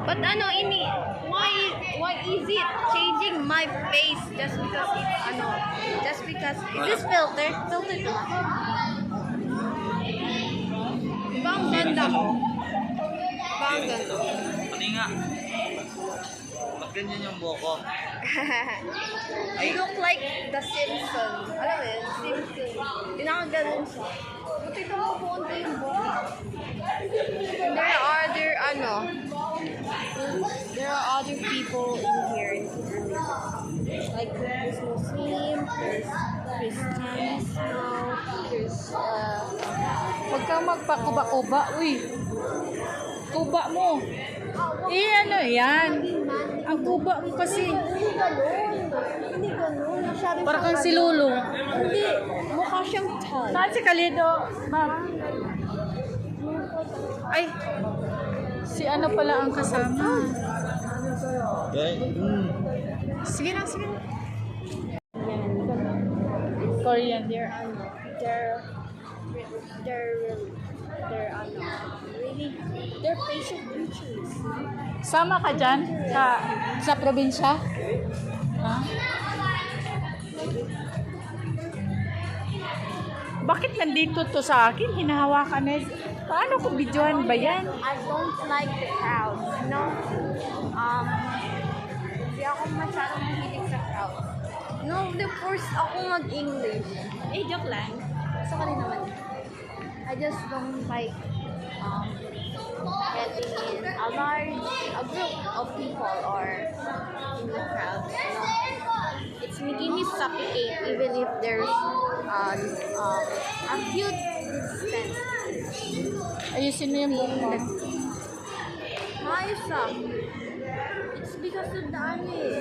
But ano, why is it changing my face just because it's ano, just because, is this filter? Filter to ba? Diba ang ganda ko? Diba ang ganda? Pati nga. Ba't ganyan yung buhok ko? You look like the Simpsons. Alam mo yun? Simpsons. Pinakaganon siya. Buti ka mo punta yung buhok. There are other, ano, there are other people in here in Philippines. Like, there's Muslim, there's Christians now, there's, Huwag kang magpakuba-kuba. Uy, kuba mo. Ano yan? Ang kuba mo kasi. Hindi ganun. Hindi ganun. Masyado Para siyang kang si ganun. Lulu. Hindi. Mukha siyang tall. Saan si Kalido? Ma'am. Ay, si ano pala ang kasama? Okay. Sige na, sige na. Korean. They're facial features. Sama ka dyan? Sa probinsya? Ha? Bakit nandito to sa akin? Hinahawakan na. Paano ko videohan ba yan? I don't like the crowd. You know? Hindi ako masyadong mahilig sa crowd. No, the force ako mag-English. Eh, joke lang. Gusto ko rin naman. I just don't like getting in a group of people or in the crowd. You know? It's making me suffocate even if there's a few distance. Ayusin mo yung buhok mo. Maayos ah. It's because of the ano eh.